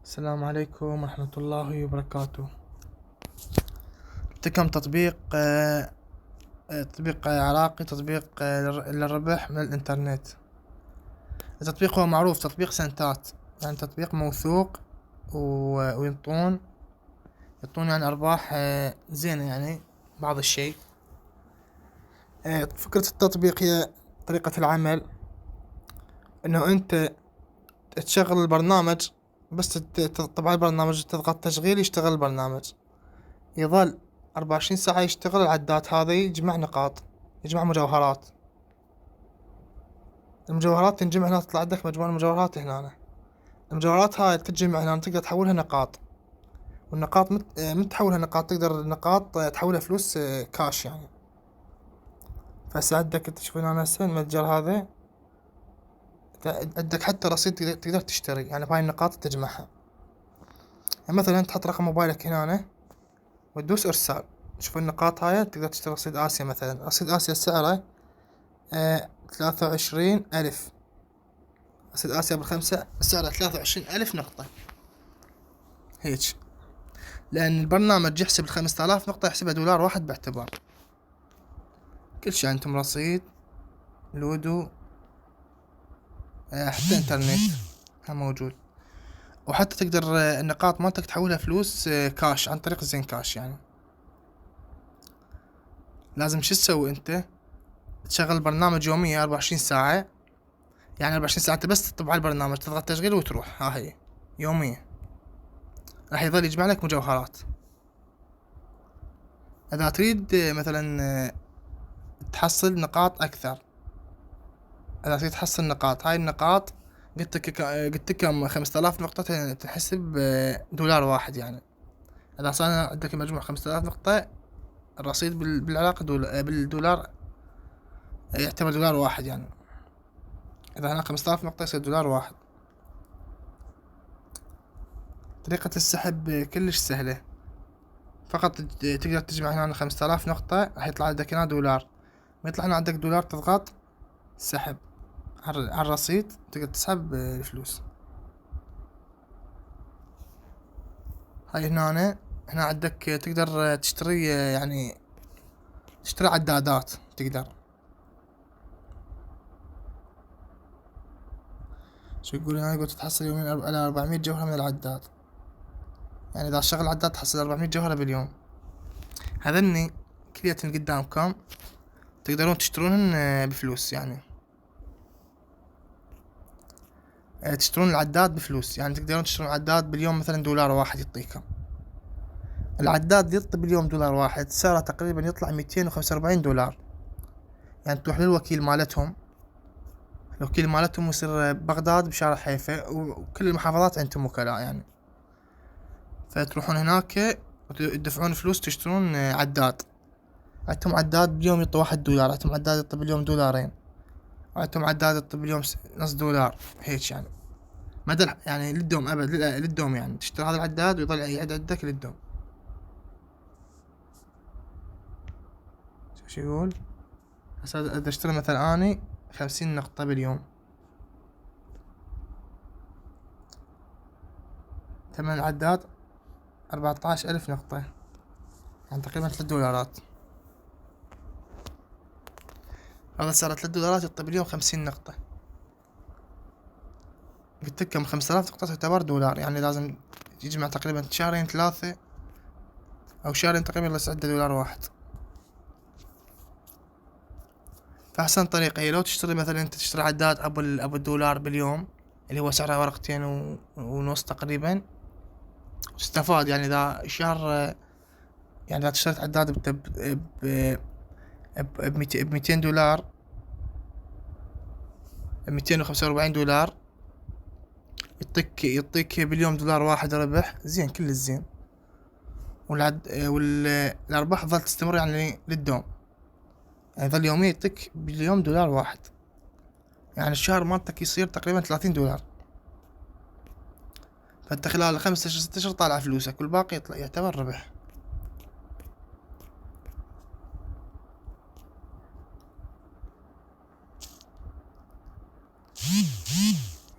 السلام عليكم ورحمة الله وبركاته. لكم تطبيق تطبيق عراقي، تطبيق للربح من الإنترنت. التطبيق هو معروف، تطبيق سنتات، يعني تطبيق موثوق ويعطون يعني أرباح زينة يعني بعض الشيء. فكرة التطبيق هي طريقة العمل إنه أنت تشغل البرنامج، بس طبعا البرنامج تضغط تشغيل يشتغل البرنامج، يظل 24 ساعة يشتغل. العداد هذا يجمع نقاط، يجمع مجوهرات. المجوهرات تنجمع هنا، تطلع عندك مجموعة المجوهرات هنا. المجوهرات هاي تتجمع هنا، تقدر تحولها نقاط، والنقاط من تحولها نقاط تقدر النقاط تحولها فلوس كاش يعني. فهسه عندك تشوفون هنا هسه المتجر هذا، عندك حتى رصيد تقدر تشتري يعني بهاي النقاط تجمعها. يعني مثلا تحط رقم موبايلك هنا وتدوس ارسال، شوف النقاط هاي تقدر تشتري رصيد آسيا. مثلا رصيد آسيا سعره 23,000. رصيد آسيا بالخمسة سعره 23,000 نقطة هيك، لأن البرنامج يحسب ال5,000 نقطة يحسبها دولار واحد باعتبار. كل شي عندكم رصيد، لودو، حتى انترنت هم موجود. وحتى تقدر النقاط مالتك تحولها فلوس كاش عن طريق زين كاش يعني. لازم شو تسوي انت؟ تشغل البرنامج يوميا 24 ساعة، يعني 24 ساعة انت بس تطبع البرنامج، تضغط تشغيل وتروح. ها هي يوميا راح يظل يجمع لك مجوهرات. اذا تريد مثلا تحصل نقاط اكثر، اذا تريد تحصل نقاط، هاي النقاط قلت لكم 5,000 نقطة تنحسب دولار واحد يعني. اذا صار عندك مجموع 5,000 نقطة، الرصيد بالعراق بالدولار يعتبر دولار واحد يعني. اذا هنا 5,000 نقطة يصير دولار واحد. طريقة السحب كلش سهلة، فقط تقدر تجمع هنا 5,000 نقطة، راح يطلع عندك هنا دولار. ما يطلع هنا عندك دولار تضغط سحب على الرصيد، تقدر تسحب الفلوس. هاي هنا عندك تقدر تشتري يعني تشتري عدادات. تقدر شو يقول هنا، يقول تحصل يوميا على 400 جوهرة من العداد. يعني إذا شغل عداد تحصل 400 جوهرة باليوم. هذني كليتن قدامكم، تقدرون تشترونهن بفلوس يعني. تشترون العداد بفلوس، يعني تقدرون تشترون عداد باليوم مثلا دولار واحد يعطيكم. العداد يطلب باليوم دولار واحد، سعره تقريبا يطلع 245 دولار. يعني تروح للوكيل مالتهم، الوكيل مالتهم يصير بغداد بشارع حيفا، وكل المحافظات عندهم وكلاء يعني. فتروحون هناك وتدفعون فلوس تشترون عداد. عندهم عداد باليوم يعطي 1 دولار، عندهم عداد يعطي باليوم دولارين، عندهم عداد يعطي باليوم نص دولار هيك يعني. مدى يعني للدوم ابد، للدوم يعني تشتري هذا العداد ويظل يعد عندك للدوم. شو يقول هسه؟ اذا اشتري مثلا اني 50 نقطة باليوم، ثمن العداد 14,000 نقطة، يعني تقريبا 3 دولارات. هذا صار 3 دولارات يعطي باليوم 50 نقطة. قلت لكم 5,000 نقطة تعتبر دولار، يعني لازم يجمع تقريبا شهرين 3 أو شهرين تقريبا ليصعد دولار واحد. فأحسن طريقة هي لو تشتري مثلا، أنت تشتري عداد أبو الدولار باليوم، اللي هو سعره ورقتين ونص تقريبا، تستفاد يعني. إذا شهر يعني إذا اشتريت عداد ب200 دولار، 245 دولار، يعطيك باليوم دولار واحد ربح زين، كل الزين. والأرباح تظل تستمر يعني للدوم، يعني ظل يوميا يعطيك باليوم دولار واحد، يعني الشهر مالتك يصير تقريبا 30 دولار. فانت خلال 5 أشهر 6 أشهر طالع فلوسك، والباقي يعتبر ربح.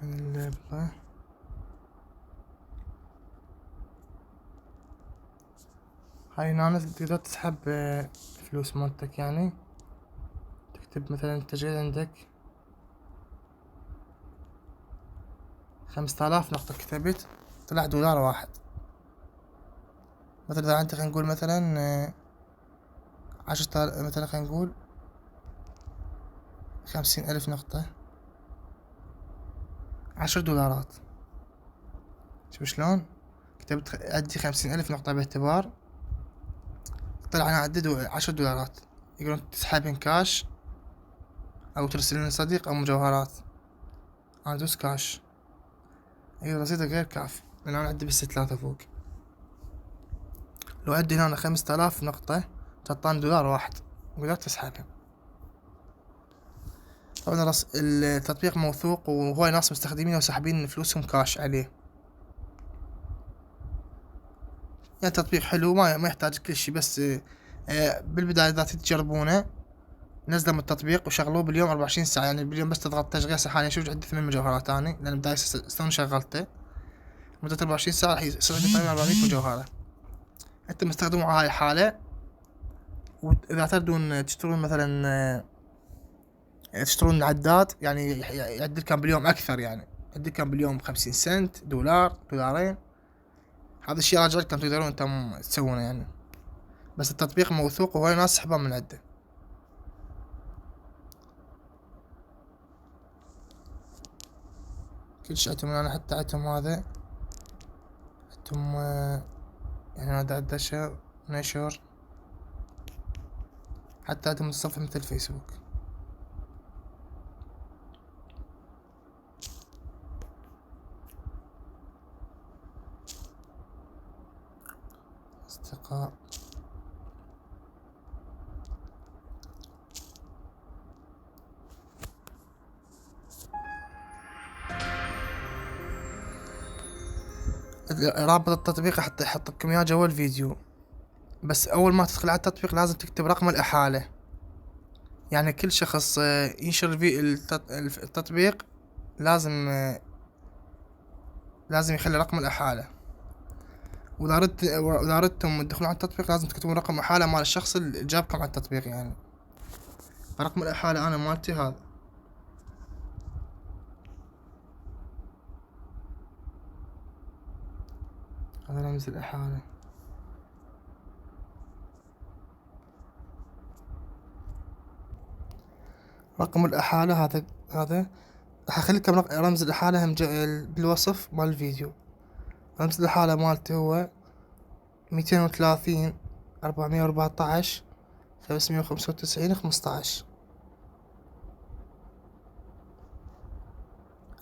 اللعبة هاي هنا تقدر تسحب فلوس مالتك، يعني تكتب مثلا انت جاي عندك 5000 نقطة، كتبت طلع دولار واحد. مثلا إذا عندك خلينا نقول مثلا 10 مثلا خلينا نقول 50,000 نقطة، 10 دولارات. شوف شلون كتبت عندي 50,000 نقطة باعتبار، طلع أنا عدد 10 دولارات. يقولون تسحبين كاش أو ترسلين لصديق أو مجوهرات. أنا أدوس كاش، هي رصيدك غير كافي لأن أنا عندي بس 3 فوق. لو عندي هنا 5000 نقطة تعطاني دولار واحد وقدرت أسحبها. طبعا التطبيق موثوق وهواي ناس مستخدمينه وساحبين فلوسهم كاش عليه. يعني تطبيق حلو ما يحتاج كل شي، بس بالبداية إذا تجربونه نزلوا من التطبيق وشغلوه باليوم 24 ساعة. يعني باليوم بس تضغط تشغيل حاليا شوف عندي 8 مجوهرات أني لأن بداية استون شغلته مدة 24 ساعة راح يصير عندي تقريبا 400 مجوهرة. أنت مستخدمه على هاي الحالة، وإذا تردون تشترون مثلا تشترون عداد يعني يعدلكم باليوم أكثر، يعني يعدلكم باليوم 50 سنت، دولار، دولارين. هذا الشي راجع لكم تقدرون انتم تسوونه يعني. بس التطبيق موثوق وهاي ناس سحبان من عنده. كل شي عندهم، انا حتى عندهم هذا عندهم يعني هذا عدة نشر، حتى عندهم الصفحة مثل الفيسبوك. أصدقاء رابط التطبيق حتى يحط لكم اياه جوا الفيديو. بس اول ما تدخل على التطبيق لازم تكتب رقم الإحالة. يعني كل شخص ينشر التطبيق لازم يخلي رقم الإحالة. وإذا ردتم تدخلون على التطبيق لازم تكتبون رقم إحالة مال الشخص اللي جابكم على التطبيق. يعني رقم الإحالة أنا مالتي هذا. هذا رمز الإحالة. رقم الإحالة هذا راح أخليكم رمز الإحالة هم بالوصف مال الفيديو. رمز الإحالة مالتي هو 230 414 595 15.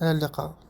إلى اللقاء.